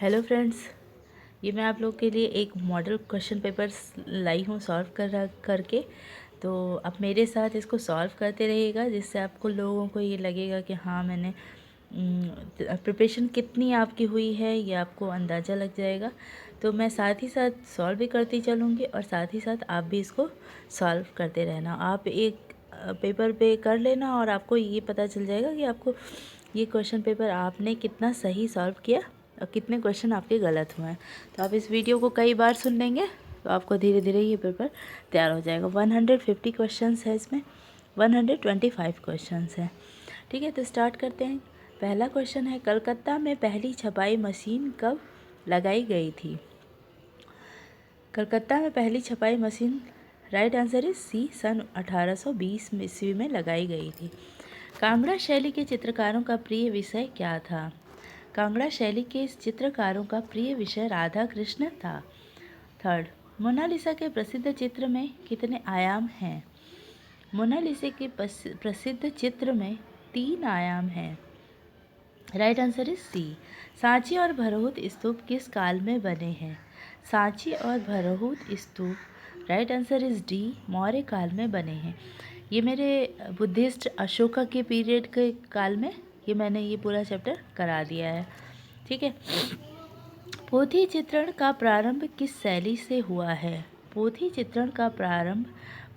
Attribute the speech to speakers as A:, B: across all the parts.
A: Hello friends, ये मैं आप लोग के लिए एक मॉडल क्वेश्चन पेपर लाई हूँ सॉल्व करके। तो आप मेरे साथ इसको सॉल्व करते रहिएगा, जिससे आपको लोगों को ये लगेगा कि हाँ मैंने प्रिपरेशन कितनी आपकी हुई है, ये आपको अंदाज़ा लग जाएगा। तो मैं साथ ही साथ सॉल्व भी करती चलूँगी और साथ ही साथ आप भी इसको सॉल्व करते रहना। आप एक पेपर पे कर लेना और आपको ये पता चल जाएगा कि आपको ये क्वेश्चन पेपर आपने कितना सही सॉल्व किया और कितने क्वेश्चन आपके गलत हुए हैं। तो आप इस वीडियो को कई बार सुन लेंगे तो आपको धीरे धीरे ये पेपर तैयार हो जाएगा। 150 क्वेश्चंस है इसमें, 125 क्वेश्चंस हैं। ठीक है, तो स्टार्ट करते हैं। पहला क्वेश्चन है, कलकत्ता में पहली छपाई मशीन कब लगाई गई थी? कलकत्ता में पहली छपाई machine, right answer is C, सन 1820 ईस्वी में लगाई गई थी। कांगड़ा शैली के चित्रकारों का प्रिय विषय क्या था? कांगड़ा शैली के चित्रकारों का प्रिय विषय राधा कृष्ण था। थर्ड, मोनालिसा के प्रसिद्ध चित्र में कितने आयाम हैं? मोनालिसा के प्रसिद्ध चित्र में 3 आयाम हैं। Right answer is C. Sanchi और भरहुत स्तूप किस काल में बने हैं? सांची और भरहुत स्तूप, right answer is D, Maurya काल में बने हैं। ये मेरे बुद्धिस्ट अशोका के पीरियड के काल में मैंने ये पूरा चैप्टर करा दिया है। ठीक है, पोथी चित्रण का प्रारंभ किस शैली से हुआ है? पोथी चित्रण का प्रारंभ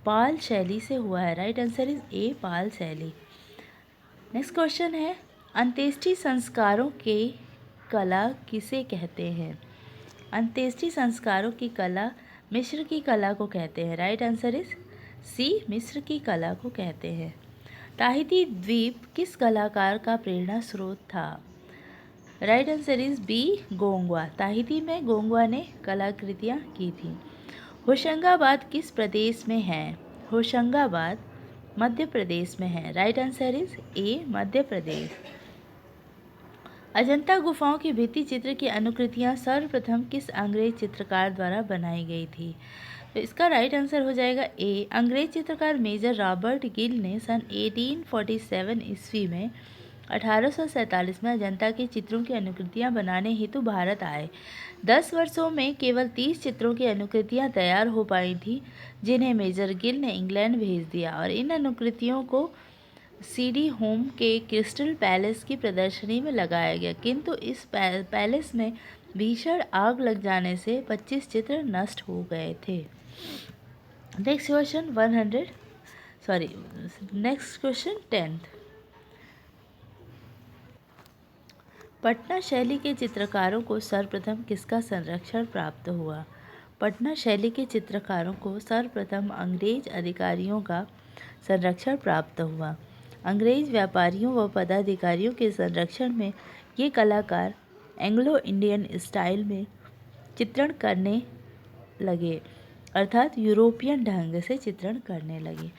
A: पाल शैली से हुआ है। राइट आंसर इज ए, पाल शैली। नेक्स्ट क्वेश्चन है, अंत्येष्टि संस्कारों की कला किसे कहते हैं? अंत्येष्टि संस्कारों की कला मिस्र की कला को कहते हैं। राइट आंसर इज सी, मिस्र की कला को कहते हैं। ताहिती द्वीप किस कलाकार का प्रेरणा स्रोत था? Right answer is B, Gauguin. Tahiti में गोंगवा ने कलाकृतियाँ की थी। होशंगाबाद किस प्रदेश में है? होशंगाबाद मध्य प्रदेश में है। राइट आंसर इज ए, मध्य प्रदेश। अजंता गुफाओं की भित्ति चित्र की अनुकृतियाँ सर्वप्रथम किस अंग्रेज चित्रकार द्वारा बनाई गई थी? तो इसका राइट आंसर हो जाएगा ए, अंग्रेज चित्रकार मेजर रॉबर्ट गिल ने सन 1847 ईस्वी में 1847 में अजंता के चित्रों की अनुकृतियाँ बनाने हेतु भारत आए। 10 वर्षों में केवल 30 चित्रों की अनुकृतियाँ तैयार हो पाई थी, जिन्हें मेजर गिल ने इंग्लैंड भेज दिया और इन अनुकृतियों को सीडी होम के क्रिस्टल पैलेस की प्रदर्शनी में लगाया गया, किंतु इस पैलेस में भीषण आग लग जाने से 25 चित्र नष्ट हो गए थे। Next question 10th। पटना शैली के चित्रकारों को सर्वप्रथम किसका संरक्षण प्राप्त हुआ? पटना शैली के चित्रकारों को सर्वप्रथम अंग्रेज अधिकारियों का संरक्षण प्राप्त हुआ। अंग्रेज व्यापारियों व पदाधिकारियों के संरक्षण में ये कलाकार एंग्लो इंडियन स्टाइल में चित्रण करने लगे, अर्थात यूरोपियन ढंग से चित्रण करने लगे।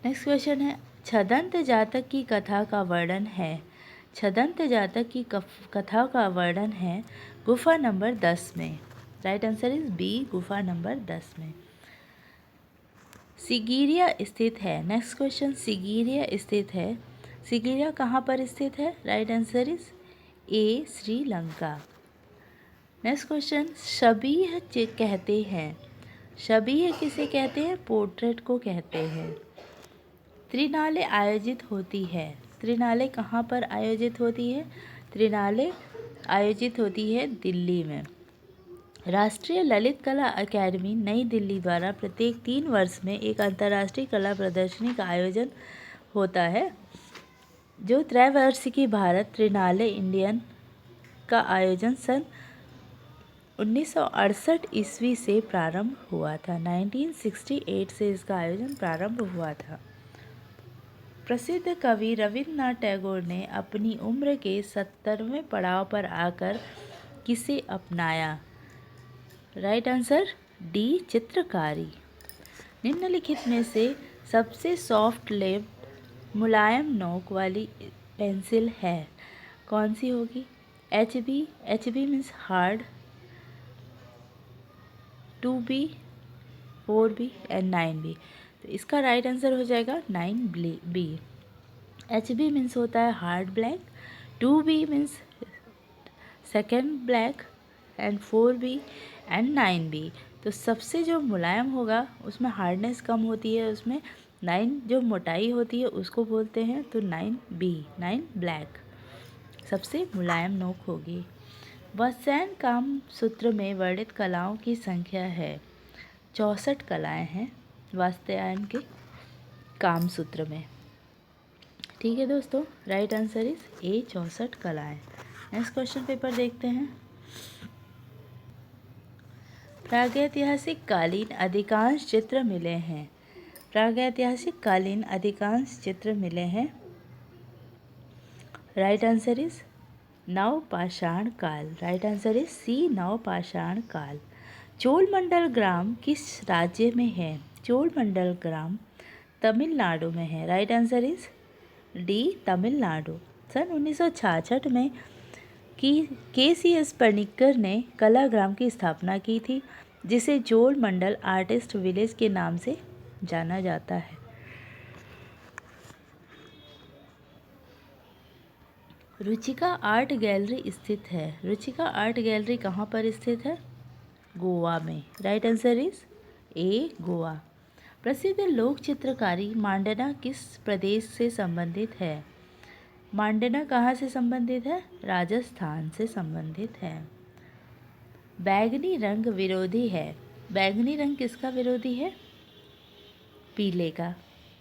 A: नेक्स्ट क्वेश्चन है, छदंत जातक की कथा का वर्णन है। छदंत जातक की कथा का वर्णन है गुफा नंबर 10 में। राइट आंसर इज बी, गुफा नंबर 10 में। सिगिरिया स्थित है। नेक्स्ट क्वेश्चन, सिगिरिया स्थित है, सिगिरिया कहाँ पर स्थित है? Right answer is A, Sri Lanka. Next question, शबीह कहते हैं। शबीह किसे कहते हैं? पोर्ट्रेट को कहते हैं। त्रिनाले आयोजित होती है। त्रिनाले कहाँ पर आयोजित होती है? त्रिनाले आयोजित होती है दिल्ली में। राष्ट्रीय ललित कला अकादमी नई दिल्ली द्वारा प्रत्येक 3 वर्ष में एक अंतर्राष्ट्रीय कला प्रदर्शनी का आयोजन होता है, जो त्रैवार्षिकी भारत त्रिनाले इंडियन का आयोजन सन 1968 ईस्वी से प्रारंभ हुआ था। 1968 से इसका आयोजन प्रारंभ हुआ था। प्रसिद्ध कवि रविन्द्रनाथ टैगोर ने अपनी उम्र के 70वें पड़ाव पर आकर किसे अपनाया? राइट आंसर डी, चित्रकारी। निम्नलिखित में से सबसे सॉफ्ट लेव्ड मुलायम नोक वाली पेंसिल है, कौन सी होगी? HB, HB means hard, 2B, 4B and 9B। तो इसका राइट आंसर हो जाएगा 9B। HB मीन्स होता है hard black, 2B means second black, and 4B and 9B। तो सबसे जो मुलायम होगा उसमें हार्डनेस कम होती है, उसमें 9 जो मोटाई होती है उसको बोलते हैं, तो 9B, 9 ब्लैक सबसे मुलायम नोक होगी। वात्स्यायन काम सूत्र में वर्णित कलाओं की संख्या है 64 कलाएं हैं वात्स्यायन के काम सूत्र में। ठीक है दोस्तों, राइट आंसर इज ए 64 कलाएं। नेक्स्ट क्वेश्चन पेपर देखते हैं। प्रागैतिहासिक कालीन अधिकांश चित्र मिले हैं। प्रागैतिहासिक कालीन अधिकांश चित्र मिले हैं। राइट आंसर इज नवपाषाण काल। राइट आंसर इज सी, नवपाषाण काल। चोलमंडल ग्राम किस राज्य में है? चोलमंडल ग्राम तमिलनाडु में है। Right answer is D, Tamil Nadu. सन 1966 में KCS पनिक्कर ने कलाग्राम की स्थापना की थी, जिसे चोलमंडल आर्टिस्ट विलेज के नाम से जाना जाता है। रुचिका आर्ट गैलरी स्थित है। रुचिका आर्ट गैलरी कहाँ पर स्थित है? गोवा में। राइट आंसर इज ए, गोवा। प्रसिद्ध लोक चित्रकारी मांडना किस प्रदेश से संबंधित है? मांडना कहाँ से संबंधित है? राजस्थान से संबंधित है। बैगनी रंग विरोधी है। बैगनी रंग किसका विरोधी है? पीले का।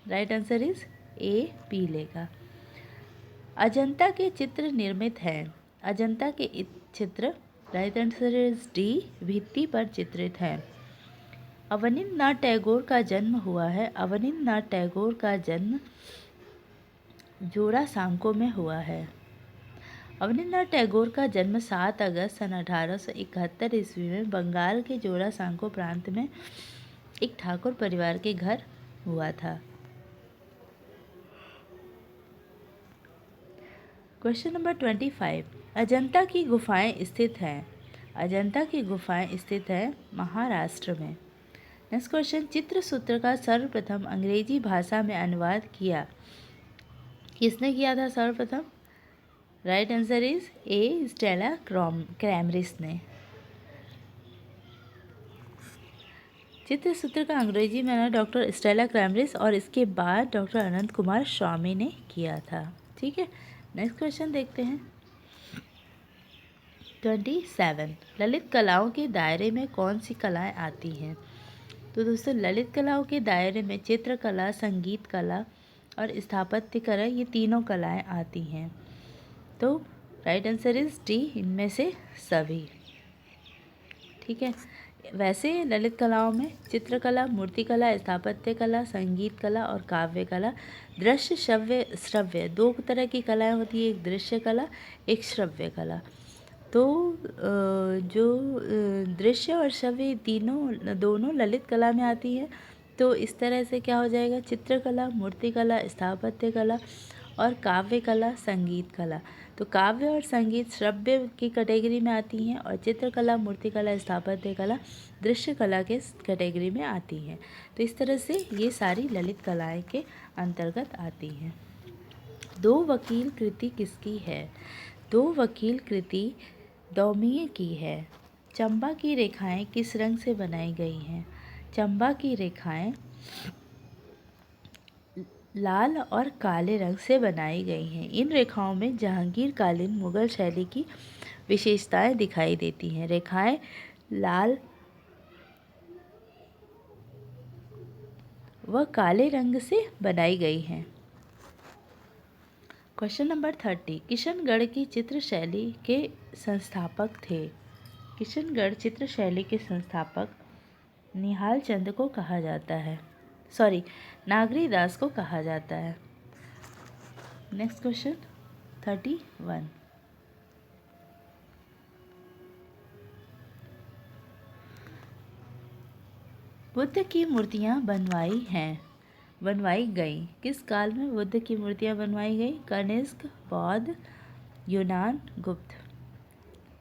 A: राइट आंसर इज ए, पीले का। अजंता के चित्र निर्मित हैं। अजंता के चित्र, राइट आंसर इज डी, भित्ति पर चित्रित हैं। अवनींद्रनाथ टैगोर का जन्म हुआ है। अवनींद्रनाथ टैगोर का जन्म जोरासांको में हुआ है। अवनींद्रनाथ टैगोर का जन्म 7 अगस्त सन 1871 ईस्वी में बंगाल के जोरासांको प्रांत में एक ठाकुर परिवार के घर हुआ था। Question number 25। अजंता की गुफाएं स्थित हैं। अजंता की गुफाएं स्थित है महाराष्ट्र में। नेक्स्ट क्वेश्चन, चित्र सूत्र का सर्वप्रथम अंग्रेजी भाषा में अनुवाद किसने किया था सर्वप्रथम? Right answer is A, Stella Kramrisch ने। चित्र सूत्र का अंग्रेजी में अनुवाद डॉक्टर स्टेला क्रैमरिस और इसके बाद डॉक्टर अनंत कुमार स्वामी ने किया था। ठीक है, नेक्स्ट क्वेश्चन देखते हैं। 27। ललित कलाओं के दायरे में कौन सी कलाएं आती हैं? तो दोस्तों, ललित कलाओं के दायरे में चित्रकला, संगीत कला और स्थापत्य कला, ये तीनों कलाएं आती हैं। तो राइट आंसर इज डी, इनमें से सभी। ठीक है, वैसे ललित कलाओं में चित्रकला, मूर्तिकला, स्थापत्य कला, संगीत कला और काव्य कला, दृश्य, श्रव्य 2 तरह की कलाएं होती है, एक दृश्य कला, एक श्रव्य कला। तो जो दृश्य और श्रव्य दोनों ललित कला में आती है। तो इस तरह से क्या हो जाएगा? चित्रकला, मूर्तिकला, स्थापत्य कला और काव्य कला, संगीत कला। तो काव्य और संगीत श्रव्य की कैटेगरी में आती हैं और चित्रकला, मूर्तिकला, स्थापत्य कला दृश्य कला के कैटेगरी में आती हैं। तो इस तरह से ये सारी ललित कलाएं के अंतर्गत आती हैं। 2 वकील कृति किसकी है? 2 वकील कृति दौमिये की है। चंबा की रेखाएं किस रंग से बनाई गई हैं? चंबा की रेखाएं लाल और काले रंग से बनाई गई हैं। इन रेखाओं में जहांगीरकालीन मुगल शैली की विशेषताएं दिखाई देती हैं। रेखाएं लाल व काले रंग से बनाई गई हैं। Question number 30। किशनगढ़ की चित्र शैली के संस्थापक थे। किशनगढ़ चित्र शैली के संस्थापक निहाल चंद को कहा जाता है, नागरी दास को कहा जाता है। Next question 31। बुद्ध की मूर्तियाँ बनवाई गई। किस काल में बुद्ध की मूर्तियाँ बनवाई गई? कनिष्क, बौद्ध, यूनान, Gupta.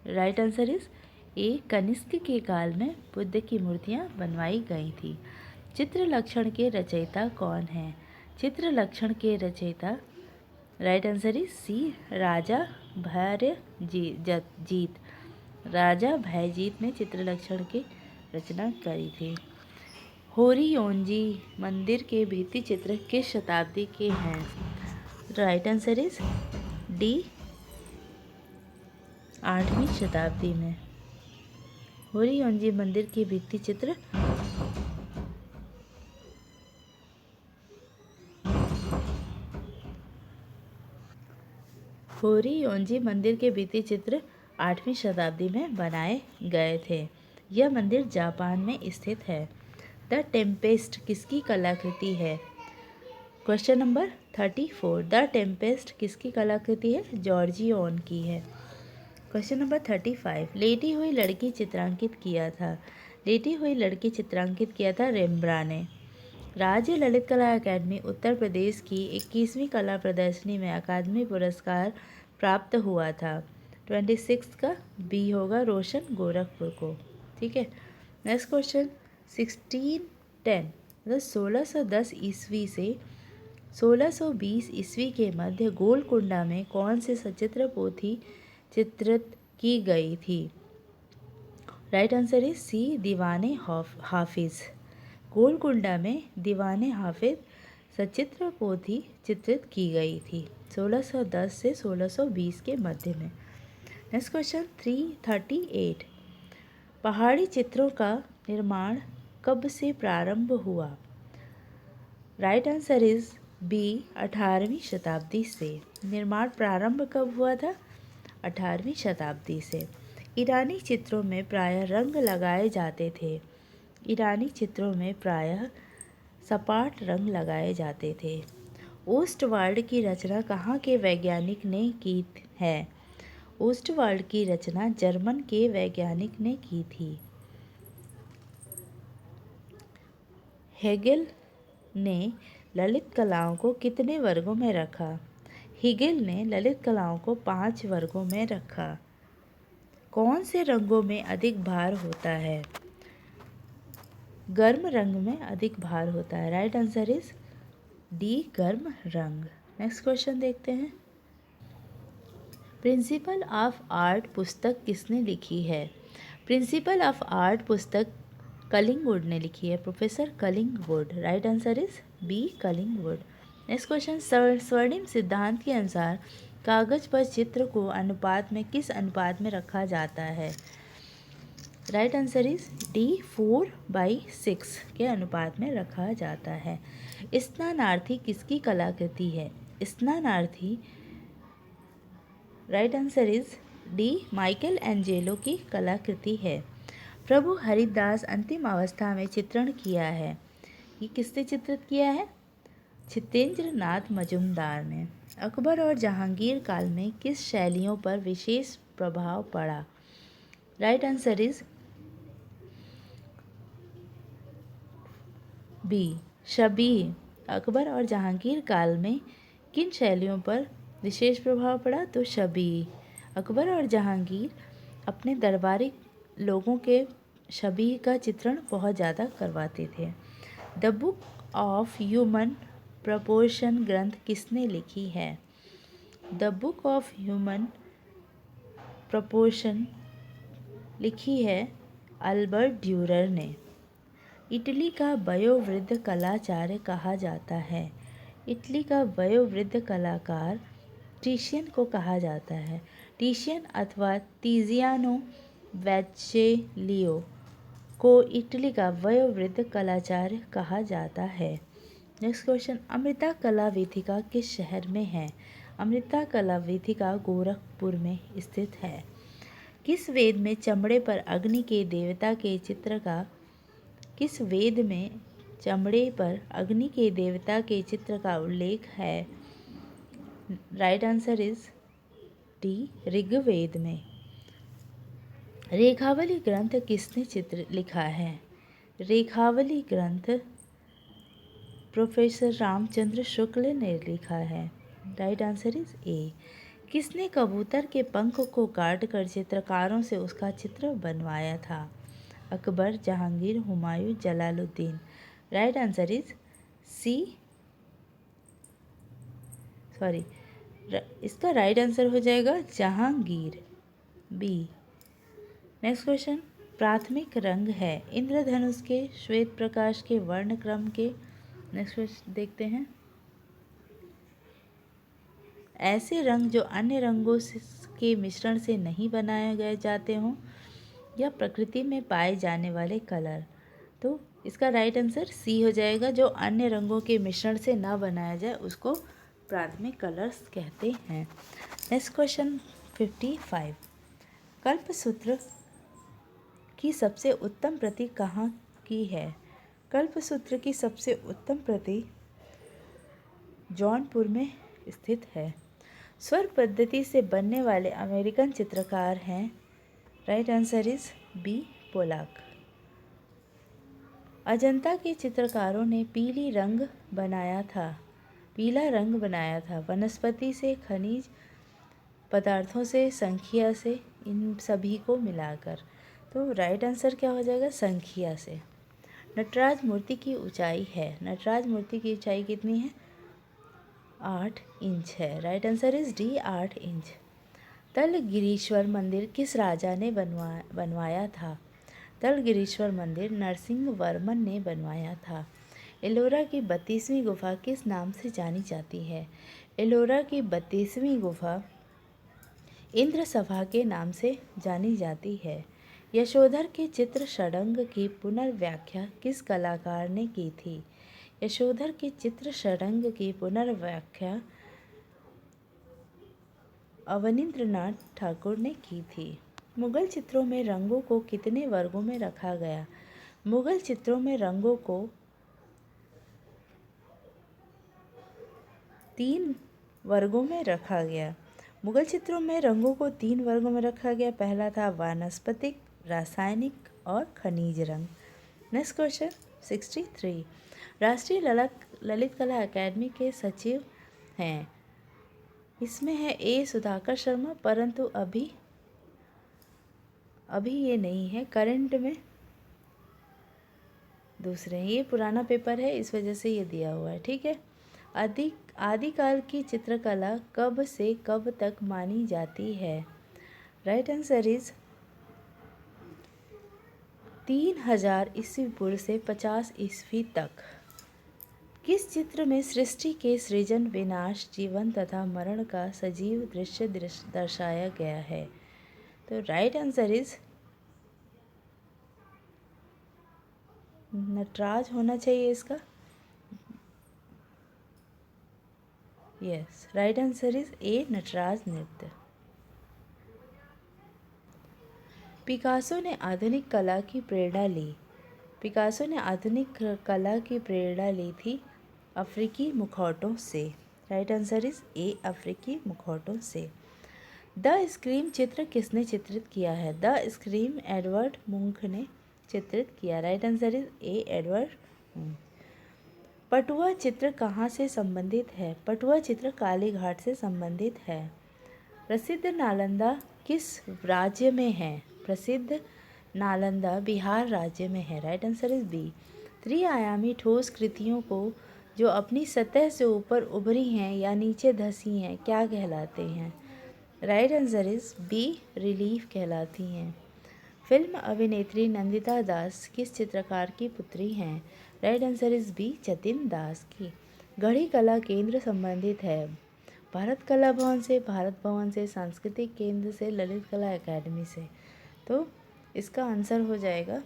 A: Right answer is A, Kanishka के काल में बुद्ध की मूर्तियाँ बनवाई गई थी। चित्र लक्षण के रचयिता कौन हैं? चित्र लक्षण के रचयिता राइट आंसर इज सी राजा भयजीत। राजा भयजीत ने चित्रलक्षण की रचना करी थी। होरी मंदिर के भित्ति चित्र किस शताब्दी के हैं? राइट आंसर इज डी 8वीं शताब्दी में। होरी मंदिर के भित्ति चित्र मंदिर के भित्ति चित्र 8वीं शताब्दी में बनाए गए थे। यह मंदिर जापान में स्थित है। द टेम्पेस्ट किसकी कलाकृति है? Question number 34। द टेम्पेस्ट किसकी कलाकृति है? जॉर्जियोन की है। Question number 35। लेटी हुई लड़की चित्रांकित किया था। लेटी हुई लड़की चित्रांकित किया था रेम्ब्रा ने। राज्य ललित कला अकादमी उत्तर प्रदेश की 21वीं कला प्रदर्शनी में अकादमी पुरस्कार प्राप्त हुआ था। 26 का बी होगा रोशन गोरखपुर को। ठीक है। नेक्स्ट क्वेश्चन 1610 मतलब 1610 ईस्वी से 1620 ईस्वी के मध्य गोलकुंडा में कौन से सचित्र पोथी चित्रित की गई थी? राइट आंसर इज सी दीवाने हाफिज। गोलकुंडा में दीवाने हाफिज सचित्र पोथी चित्रित की गई थी 1610 से 1620 के मध्य में। Next question 338। पहाड़ी चित्रों का निर्माण कब से प्रारंभ हुआ? राइट आंसर इज बी 18वीं शताब्दी से। निर्माण प्रारंभ कब हुआ था? 18वीं शताब्दी से। ईरानी चित्रों में प्रायः रंग लगाए जाते थे। ईरानी चित्रों में प्रायः सपाट रंग लगाए जाते थे। ओस्टवाल्ड की रचना कहाँ के वैज्ञानिक ने की है? ओस्टवाल्ड की रचना जर्मन के वैज्ञानिक ने की थी। हेगेल ने ललित कलाओं को कितने वर्गों में रखा? हेगेल ने ललित कलाओं को 5 वर्गों में रखा। कौन से रंगों में अधिक भार होता है? गर्म रंग में अधिक भार होता है। राइट आंसर इज डी गर्म रंग। नेक्स्ट क्वेश्चन देखते हैं। प्रिंसिपल ऑफ आर्ट पुस्तक किसने लिखी है? प्रिंसिपल ऑफ आर्ट पुस्तक कलिंगवुड ने लिखी है। Professor Collingwood. Right answer is B Collingwood. Next question स्वर्णिम सिद्धांत के अनुसार कागज पर चित्र को अनुपात में किस अनुपात में रखा जाता है? राइट आंसर इज डी 4/6 के अनुपात में रखा जाता है। स्नानार्थी किसकी कलाकृति है? स्नानार्थी right answer is D Michelangelo की कलाकृति है। प्रभु हरिदास अंतिम अवस्था में चित्रण किया है। ये किसने चित्रित किया है? छितेंद्र नाथ मजुमदार ने। अकबर और जहांगीर काल में किस शैलियों पर विशेष प्रभाव पड़ा? राइट आंसर इज बी शबीह। अकबर और जहांगीर काल में किन शैलियों पर विशेष प्रभाव पड़ा? तो शबीह। अकबर और जहांगीर अपने दरबारी लोगों के शबीह का चित्रण बहुत ज़्यादा करवाते थे। The book of human proportion ग्रंथ किसने लिखी है? The book of human proportion लिखी है अल्बर्ट ड्यूरर ने। इटली का वयोवृद्ध कलाचार्य कहा जाता है। इटली का वयोवृद्ध कलाकार टिशियन को कहा जाता है। टिशियन अथवा तिजियानो वेचेलियो को इटली का वयोवृद्ध कलाचार्य कहा जाता है। नेक्स्ट क्वेश्चन अमृता कला वेदिका किस शहर में है? अमृता कला वेदिका गोरखपुर में स्थित है। किस वेद में चमड़े पर अग्नि के देवता के चित्र का किस वेद में चमड़े पर अग्नि के देवता के चित्र का उल्लेख है? Right answer is D Rigveda में। रेखावली ग्रंथ किसने चित्र लिखा है? रेखावली ग्रंथ प्रोफेसर रामचंद्र शुक्ल ने लिखा है। राइट आंसर इज ए। किसने कबूतर के पंख को काटकर चित्रकारों से उसका चित्र बनवाया था? Akbar, Jahangir, Humayun, Jalaluddin. Right answer is C इसका राइट आंसर हो जाएगा जहांगीर, बी। नेक्स्ट क्वेश्चन, प्राथमिक रंग है इंद्रधनुष के, श्वेत प्रकाश के, वर्ण क्रम के। नेक्स्ट क्वेश्चन देखते हैं। ऐसे रंग जो अन्य रंगों के मिश्रण से नहीं बनाए गए जाते हों या प्रकृति में पाए जाने वाले कलर। तो इसका राइट आंसर सी हो जाएगा, जो अन्य रंगों के मिश्रण से ना बनाया जाए उसको प्राथमिक कलर्स कहते हैं। नेक्स्ट क्वेश्चन 55, कल्पसूत्र की सबसे उत्तम प्रति कहाँ की है? कल्पसूत्र की सबसे उत्तम प्रति जौनपुर में स्थित है। स्वर पद्धति से बनने वाले अमेरिकन चित्रकार हैं। Right answer is B, Pollock. Ajanta के चित्रकारों ने पीला रंग बनाया था। वनस्पति से, खनिज पदार्थों से, संख्या से, इन सभी को मिलाकर। तो राइट आंसर क्या हो जाएगा? संख्या से। नटराज मूर्ति की ऊंचाई है। नटराज मूर्ति की ऊंचाई कितनी है? 8 इंच है। Right answer is D, 8 inch. Talagirishwara मंदिर किस राजा ने बनवाया था? तलगिरीश्वर मंदिर नरसिंह वर्मन ने बनवाया था। एलोरा की 32वीं गुफा किस नाम से जानी जाती है? एलोरा की 32वीं गुफा इंद्र सभा के नाम से जानी जाती है। यशोधर के चित्र षडंग की पुनर्व्याख्या किस कलाकार ने की थी? यशोधर के चित्र षडंग की पुनर्व्याख्या अवनींद्रनाथ ठाकुर ने की थी। मुगल चित्रों में रंगों को कितने वर्गों में रखा गया? मुगल चित्रों में रंगों को 3 वर्गों में रखा गया। मुगल चित्रों में रंगों को 3 वर्गों में रखा गया। पहला था वानस्पतिक, रासायनिक और खनिज रंग। नेक्स्ट क्वेश्चन 63, राष्ट्रीय ललित कला अकादमी के सचिव हैं। इसमें है ए सुधाकर शर्मा, परंतु अभी ये नहीं है, करंट में दूसरे हैं। ये पुराना पेपर है, इस वजह से ये दिया हुआ है। ठीक है। आदिकाल की चित्रकला कब से कब तक मानी जाती है? राइट आंसर इज 3000 ईस्वी पूर्व से 50 ईस्वी तक। किस चित्र में सृष्टि के सृजन, विनाश, जीवन तथा मरण का सजीव दृश्य दर्शाया गया है? तो राइट आंसर इज नटराज होना चाहिए इसका। Yes, right answer is A, Nataraja नृत्य। पिकासो ने आधुनिक कला की प्रेरणा ली। पिकासो ने आधुनिक कला की प्रेरणा ली थी अफ्रीकी मुखौटों से। राइट आंसर इज ए, अफ्रीकी मुखौटों से। द स्क्रीम चित्र किसने चित्रित किया है? द स्क्रीम एडवर्ड मुंक ने चित्रित किया। Right answer is A, Edward मुंक। पटुआ चित्र कहाँ से संबंधित है? पटुआ चित्र काली घाट से संबंधित है। प्रसिद्ध नालंदा किस राज्य में है? प्रसिद्ध नालंदा बिहार राज्य में है। Right answer is B. त्रिआयामी ठोस कृतियों को जो अपनी सतह से ऊपर उभरी हैं या नीचे धसी हैं क्या कहलाते हैं? Right answer is B, relief कहलाती हैं। फिल्म अभिनेत्री नंदिता दास किस चित्रकार की पुत्री हैं? Right answer is B, Jatin Das की। गढ़ी कला केंद्र संबंधित है भारत कला भवन से, भारत भवन से, सांस्कृतिक केंद्र से, ललित कला अकादमी से। तो इसका आंसर हो जाएगा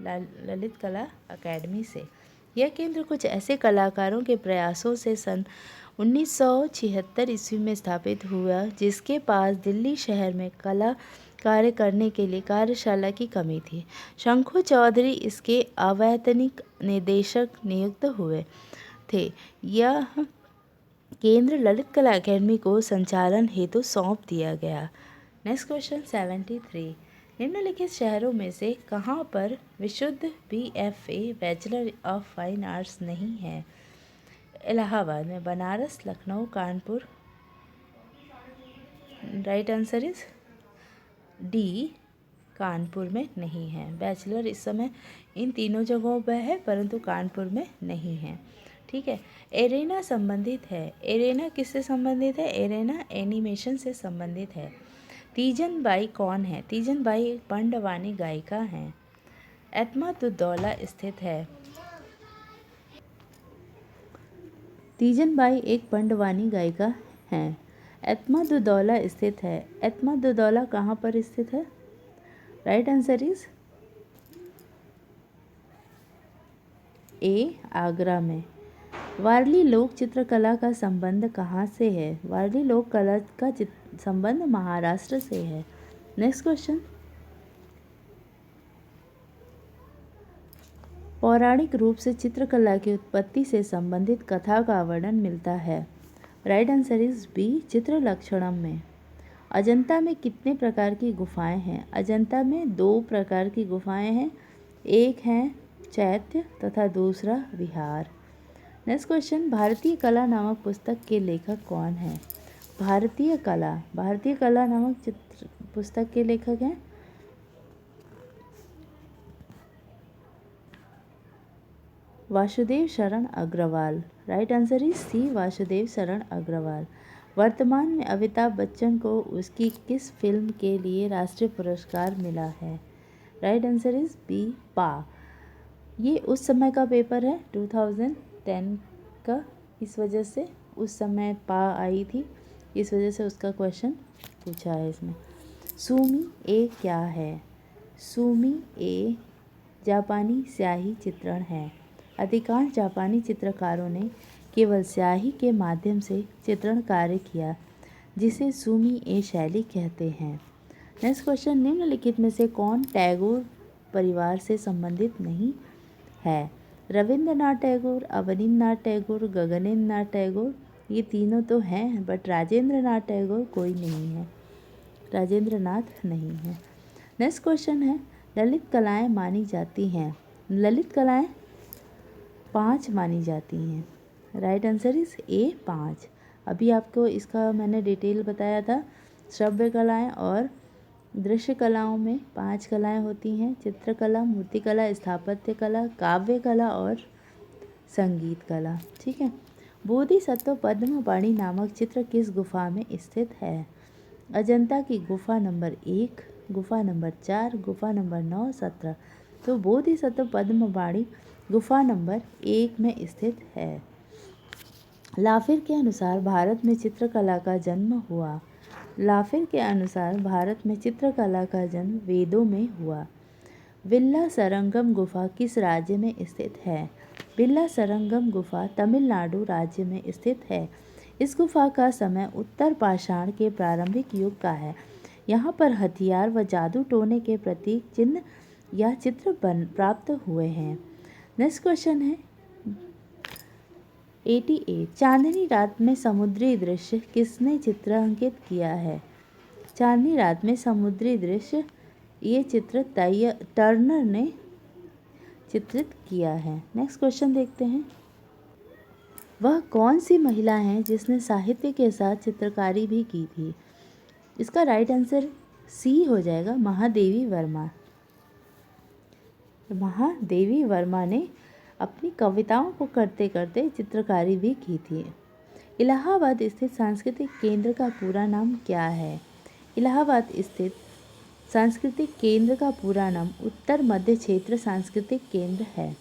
A: ललित कला अकादमी से। यह केंद्र कुछ ऐसे कलाकारों के प्रयासों से सन 1976 ईस्वी में स्थापित हुआ जिसके पास दिल्ली शहर में कला कार्य करने के लिए कार्यशाला की कमी थी। शंखु चौधरी इसके अवैतनिक निदेशक नियुक्त हुए थे। यह केंद्र ललित कला अकादमी को संचालन हेतु सौंप दिया गया। नेक्स्ट क्वेश्चन 73, निम्नलिखित शहरों में से कहाँ पर विशुद्ध BFA bachelor of fine arts नहीं है? इलाहाबाद में, Banaras, Lucknow, Kanpur. Right answer is D, Kanpur में नहीं है। बैचलर इस समय इन तीनों जगहों पर है परंतु कानपुर में नहीं है। ठीक है। एरेना संबंधित है, एरेना किससे संबंधित है? एरेना एनिमेशन से संबंधित है। तीजन बाई कौन है? तीजन बाई एक पांडवानी गायिका हैं। एतमादुद्दौला स्थित है। तीजन बाई एक पांडवानी गायिका हैं। एतमादुद्दौला स्थित है। एतमादुद्दौला कहाँ पर स्थित है? राइट आंसर इज ए, आगरा में। वारली लोक चित्रकला का संबंध कहाँ से है? वारली लोक कला का संबंध महाराष्ट्र से है। नेक्स्ट क्वेश्चन, पौराणिक रूप से चित्रकला की उत्पत्ति से संबंधित कथा का वर्णन मिलता है। राइट आंसर इज बी, चित्रलक्षणम में। अजंता में कितने प्रकार की गुफाएं हैं? अजंता में 2 प्रकार की गुफाएं हैं, एक है चैत्य तथा दूसरा विहार। नेक्स्ट क्वेश्चन, भारतीय कला नामक पुस्तक के लेखक कौन है? भारतीय कला नामक पुस्तक के लेखक हैं Vasudev Sharan Agrawal. Right answer is C, Vasudev Sharan Agrawal. वर्तमान में अमिताभ बच्चन को उसकी किस फिल्म के लिए राष्ट्रीय पुरस्कार मिला है? राइट आंसर इज बी, पा। ये उस समय का पेपर है 2010 का, इस वजह से उस समय पा आई थी, इस वजह से उसका क्वेश्चन पूछा है इसमें। सूमी ए क्या है? सूमी ए जापानी स्याही चित्रण है। अधिकांश जापानी चित्रकारों ने केवल स्याही के माध्यम से चित्रण कार्य किया, जिसे सूमी ए शैली कहते हैं। नेक्स्ट क्वेश्चन, निम्नलिखित में से कौन टैगोर परिवार से संबंधित नहीं है? रविंद्रनाथ टैगोर, अवनींद्रनाथ टैगोर, गगनेंद्रनाथ टैगोर, ये तीनों तो हैं, बट राजेंद्रनाथ टैगोर कोई नहीं है, राजेंद्रनाथ नहीं है। नेक्स्ट क्वेश्चन है, ललित कलाएं मानी जाती हैं। ललित कलाएं 5 मानी जाती हैं। राइट आंसर इज ए, 5। अभी आपको इसका मैंने डिटेल बताया था। श्रव्य कलाएं और दृश्य कलाओं में 5 कलाएं होती हैं, चित्रकला, मूर्तिकला, स्थापत्य कला, काव्य कला और संगीत कला। ठीक है। बोधिसत्व पद्मपाणि नामक चित्र किस गुफा में स्थित है? अजंता की गुफा नंबर 1, गुफा नंबर 4, गुफा नंबर 9, 17। तो बोधिसत्व पद्मपाणि गुफा नंबर 1 में स्थित है। लाफिर के अनुसार भारत में चित्रकला का जन्म हुआ। लाफिर के अनुसार भारत में चित्रकला का जन्म वेदों में हुआ। विल्ला सरंगम गुफा किस राज्य में स्थित है? विल्ला सरंगम गुफा तमिलनाडु राज्य में स्थित है। इस गुफा का समय उत्तर पाषाण के प्रारंभिक युग का है। यहाँ पर हथियार व जादू टोने के प्रतीक चिन्ह या चित्र प्राप्त हुए हैं। नेक्स्ट क्वेश्चन है 88, चांदनी रात में समुद्री दृश्य किसने चित्रांकित किया है? चांदनी रात में समुद्री दृश्य, ये चित्र टर्नर ने चित्रित किया है। नेक्स्ट क्वेश्चन देखते हैं, वह कौन सी महिला है जिसने साहित्य के साथ चित्रकारी भी की थी? इसका राइट आंसर सी हो जाएगा, महादेवी वर्मा। महादेवी वर्मा ने अपनी कविताओं को करते करते चित्रकारी भी की थी। इलाहाबाद स्थित सांस्कृतिक केंद्र का पूरा नाम क्या है? इलाहाबाद स्थित सांस्कृतिक केंद्र का पूरा नाम उत्तर मध्य क्षेत्र सांस्कृतिक केंद्र है।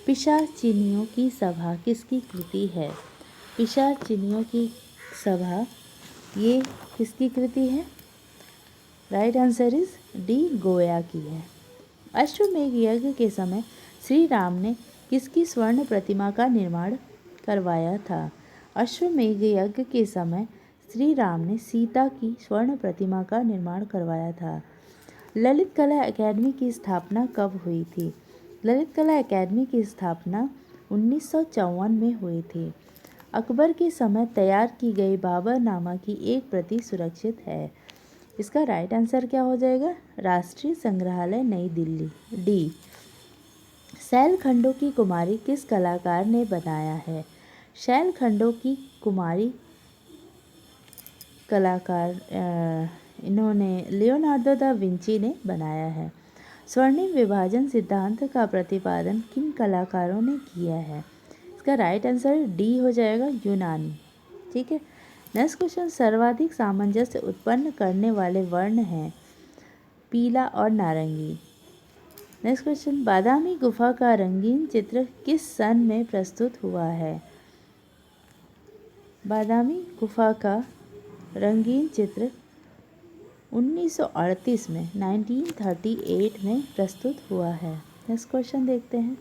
A: पिशाचिनियों की सभा किसकी कृति है? पिशाचिनियों की सभा ये किसकी कृति है? राइट आंसर इज डी, गोया की है। अश्वमेध यज्ञ के समय श्री राम ने किसकी स्वर्ण प्रतिमा का निर्माण करवाया था? अश्वमेध यज्ञ के समय श्री राम ने सीता की स्वर्ण प्रतिमा का निर्माण करवाया था। ललित कला अकेडमी की स्थापना कब हुई थी? ललित कला अकेडमी की स्थापना 1954 में हुई थी। अकबर के समय तैयार की गई बाबरनामा की एक प्रति सुरक्षित है। इसका राइट आंसर क्या हो जाएगा? राष्ट्रीय संग्रहालय नई दिल्ली, डी। शैलखंडों की कुमारी किस कलाकार ने बनाया है? शैलखंडों की कुमारी कलाकार इन्होंने लियोनार्डो दा विंची ने बनाया है। स्वर्णिम विभाजन सिद्धांत का प्रतिपादन किन कलाकारों ने किया है? इसका राइट आंसर डी हो जाएगा, यूनानी। ठीक है। नेक्स्ट क्वेश्चन, सर्वाधिक सामंजस्य उत्पन्न करने वाले वर्ण हैं पीला और नारंगी। नेक्स्ट क्वेश्चन, बादामी गुफा का रंगीन चित्र किस सन में प्रस्तुत हुआ है? बादामी गुफा का रंगीन चित्र 1938 में 1938 में प्रस्तुत हुआ है। नेक्स्ट क्वेश्चन देखते हैं।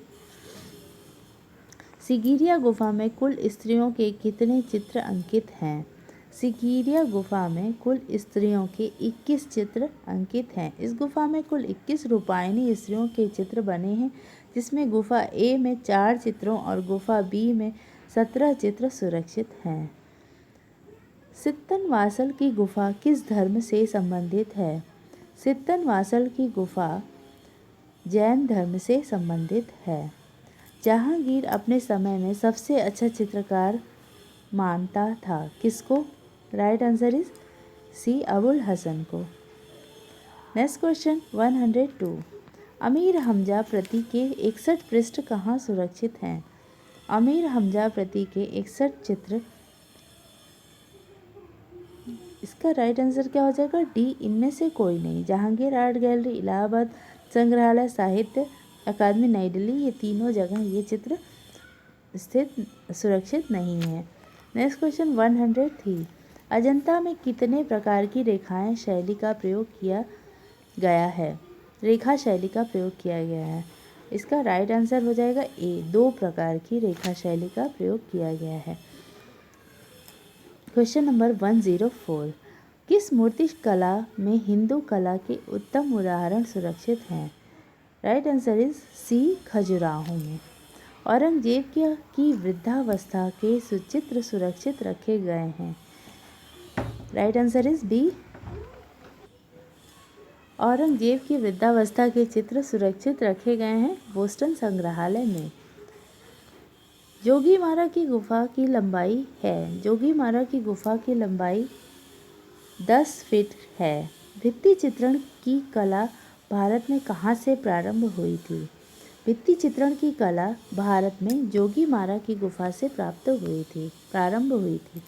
A: सिगिरिया गुफा में कुल स्त्रियों के कितने चित्र अंकित हैं? सिगिरिया गुफा में कुल स्त्रियों के 21 चित्र अंकित हैं। इस गुफा में कुल 21 रूपायनी स्त्रियों के चित्र बने हैं, जिसमें गुफा ए में 4 चित्रों और गुफा बी में 17 चित्र सुरक्षित हैं। सित्तनवासल की गुफा किस धर्म से संबंधित है? सित्तनवासल की गुफा जैन धर्म से संबंधित है। जहांगीर अपने समय में सबसे अच्छा चित्रकार मानता था किसको? Right answer is C, Abul Hasan को। नेक्स्ट क्वेश्चन 102, अमीर हमजा प्रति के 61 पृष्ठ कहाँ सुरक्षित हैं? अमीर हमजा प्रति के 61 चित्र, इसका राइट आंसर क्या हो जाएगा? डी, इनमें से कोई नहीं। जहांगीर आर्ट गैलरी, इलाहाबाद संग्रहालय, साहित्य अकादमी नई दिल्ली, ये तीनों जगह ये चित्र स्थित सुरक्षित नहीं है। नेक्स्ट क्वेश्चन 103, अजंता में कितने प्रकार की रेखाएं शैली का प्रयोग किया गया है? रेखा शैली का प्रयोग किया गया है। इसका राइट आंसर हो जाएगा ए, 2 प्रकार की रेखा शैली का प्रयोग किया गया है। क्वेश्चन नंबर 104, किस मूर्ति कला में हिंदू कला के उत्तम उदाहरण सुरक्षित हैं? Right answer is C, Khajuraho में। औरंगजेब की वृद्धावस्था के चित्र सुरक्षित रखे गए हैं। Right answer is B, Aurangzeb की वृद्धावस्था के चित्र सुरक्षित रखे गए हैं बोस्टन संग्रहालय में। जोगीमारा की गुफा की लंबाई है, जोगीमारा की गुफा की लंबाई 10 फीट है। भित्ति चित्रण की कला भारत में कहाँ से प्रारंभ हुई थी? भित्ति चित्रण की कला भारत में जोगीमारा की गुफा से प्रारंभ हुई थी।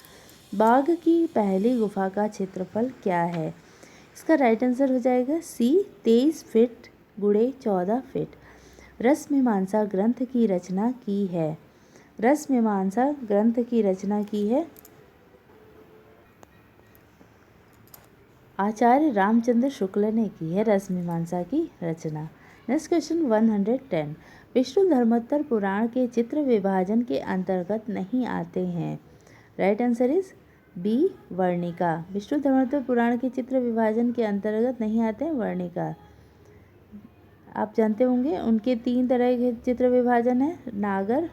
A: बाघ की पहली गुफा का क्षेत्रफल क्या है? इसका राइट आंसर हो जाएगा सी, 23 फीट गुणे 14 फीट। रसमीमांसा ग्रंथ की रचना की है। रसमीमांसा ग्रंथ की रचना की है आचार्य रामचंद्र शुक्ल ने की है रसमीमांसा की रचना। नेक्स्ट क्वेश्चन 110, विष्णु धर्मोत्तर पुराण के चित्र विभाजन के अंतर्गत नहीं आते हैं। राइट आंसर इज बी, वर्णिका। विष्णु धर्मोत्तर पुराण के चित्र विभाजन के अंतर्गत नहीं आते हैं वर्णिका। आप जानते होंगे उनके 3 तरह के चित्र विभाजन है, नागर,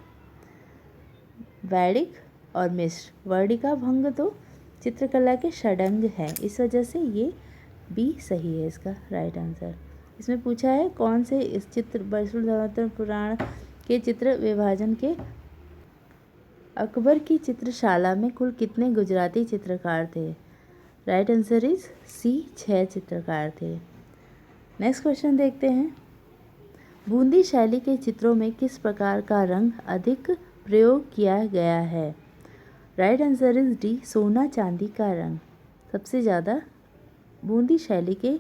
A: वैदिक और मिश्र। वर्णिका भंग तो चित्रकला के षडंग है, इस वजह से ये बी सही है इसका राइट आंसर। इसमें पूछा है कौन से इस चित्र विष्णु धर्मोत्तर पुराण के चित्र विभाजन के अकबर की चित्रशाला में कुल कितने गुजराती चित्रकार थे? राइट आंसर इज सी, 6 चित्रकार थे। नेक्स्ट क्वेश्चन देखते हैं, बूंदी शैली के चित्रों में किस प्रकार का रंग अधिक प्रयोग किया गया है? राइट आंसर इज डी, सोना चांदी का रंग सबसे ज़्यादा बूंदी शैली के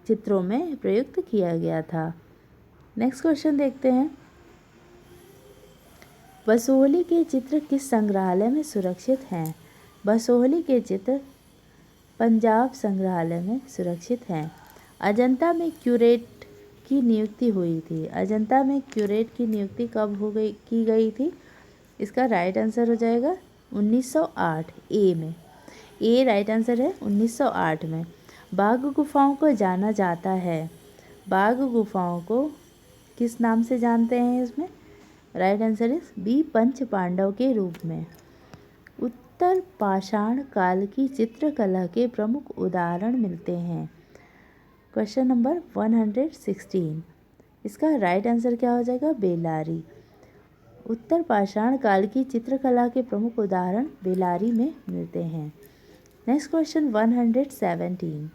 A: चित्रों में प्रयुक्त किया गया था। नेक्स्ट क्वेश्चन देखते हैं, बसोहली के चित्र किस संग्रहालय में सुरक्षित हैं? बसोहली के चित्र पंजाब संग्रहालय में सुरक्षित हैं। अजंता में क्यूरेट की नियुक्ति हुई थी। अजंता में क्यूरेट की नियुक्ति कब की गई थी? इसका राइट आंसर हो जाएगा 1908, ए में। ए राइट आंसर है 1908 में। बाघ गुफाओं को जाना जाता है, बाघ गुफाओं को किस नाम से जानते हैं इसमें? राइट आंसर इज बी, पंच पांडव के रूप में। उत्तर पाषाण काल की चित्रकला के प्रमुख उदाहरण मिलते हैं। क्वेश्चन नंबर 116, इसका राइट आंसर क्या हो जाएगा? बेलारी। उत्तर पाषाण काल की चित्रकला के प्रमुख उदाहरण बेलारी में मिलते हैं। नेक्स्ट क्वेश्चन 117,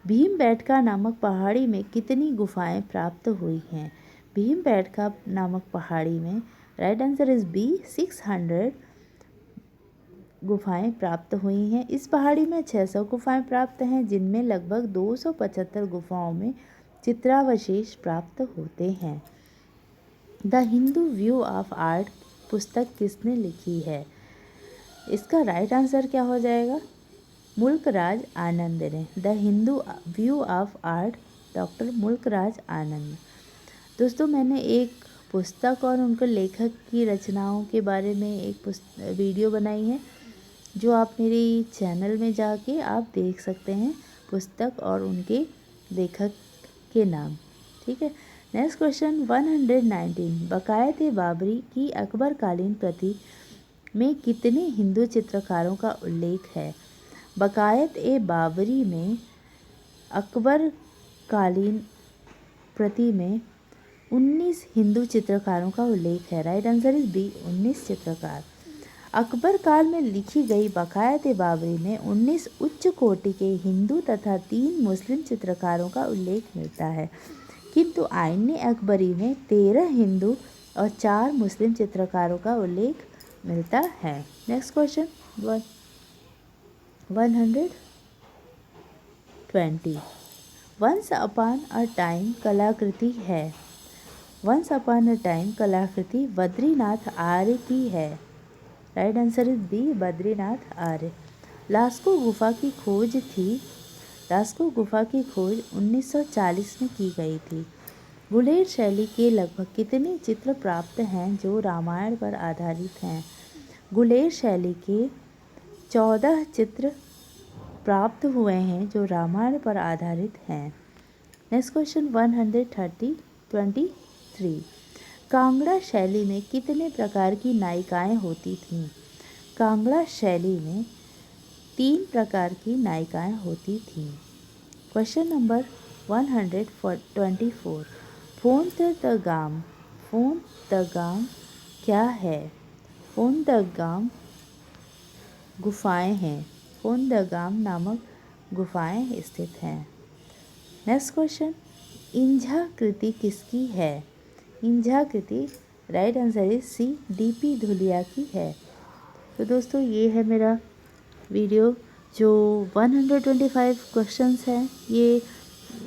A: भीमबेटका नामक पहाड़ी में कितनी गुफाएं प्राप्त हुई हैं? भीमबेटका नामक पहाड़ी में राइट आंसर इज बी 600 गुफाएं प्राप्त हुई हैं। इस पहाड़ी में 600 गुफाएं प्राप्त हैं, जिनमें लगभग 275 गुफाओं में चित्रावशेष प्राप्त होते हैं। The Hindu view of art पुस्तक किसने लिखी है? इसका राइट आंसर क्या हो जाएगा? मुल्कराज आनंद ने। The Hindu view of art doctor Mulkraj Anand. दोस्तों, मैंने एक पुस्तक और उनके लेखक की रचनाओं के बारे में एक वीडियो बनाई है, जो आप मेरी चैनल में जाके आप देख सकते हैं, पुस्तक और उनके लेखक के नाम। ठीक है। नेक्स्ट क्वेश्चन 119 बकायत बाबरी की अकबरकालीन प्रति में कितने हिंदू चित्रकारों का उल्लेख है? बकायत बाबरी में अकबरकालीन प्रति में 19 हिंदू चित्रकारों का उल्लेख है। राइट आंसर इज बी 19 चित्रकार। अकबर काल में लिखी गई बकायत बाबरी में 19 उच्च कोटि के हिंदू तथा 3 मुस्लिम चित्रकारों का उल्लेख मिलता है, किंतु आईन अकबरी में 13 हिंदू और 4 मुस्लिम चित्रकारों का उल्लेख मिलता है। Next question 120 once upon a time कलाकृति है। वंस अपॉन अ टाइम कलाकृति बद्रीनाथ आर्य की है। Right answer is B Badrinath Arya. Lascaux गुफा की खोज 1940 में की गई थी। गुलेर शैली के लगभग कितने चित्र प्राप्त हैं जो रामायण पर आधारित हैं? गुलेर शैली के 14 चित्र प्राप्त हुए हैं जो रामायण पर आधारित हैं। नेक्स्ट क्वेश्चन 123 कांगड़ा शैली में कितने प्रकार की नायिकाएं होती थीं? कांगड़ा शैली में 3 प्रकार की नायिकाएं होती थीं। क्वेश्चन नंबर 124 फोन द गाम क्या है? फोन द गाम गुफाएं हैं। फोन द गाम नामक गुफाएं स्थित हैं। नेक्स्ट क्वेश्चन इंझा कृति किसकी है? इंझा कृति right answer is C DP Dhulia की है। तो दोस्तों, ये है मेरा वीडियो जो 125 क्वेश्चंस हैं। ये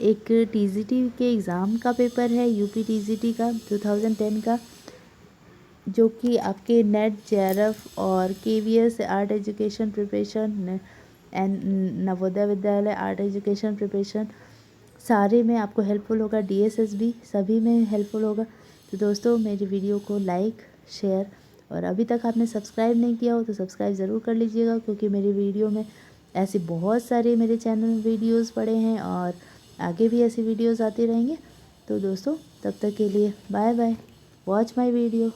A: एक टीजीटी के एग्ज़ाम का पेपर है, यूपी टीजीटी का 2010 का, जो कि आपके नेट जेआरएफ और KVS art education preparation and Navodaya Vidyalaya art education preparation सारे में आपको हेल्पफुल होगा। डीएसएसबी सभी में हेल्पफुल होगा। तो दोस्तों, मेरी वीडियो को लाइक शेयर और अभी तक आपने सब्सक्राइब नहीं किया हो तो सब्सक्राइब ज़रूर कर लीजिएगा, क्योंकि मेरी वीडियो में ऐसे बहुत सारे मेरे चैनल में वीडियोस पड़े हैं और आगे भी ऐसी वीडियोस आती रहेंगे। तो दोस्तों, तब तक के लिए bye bye. Watch my video.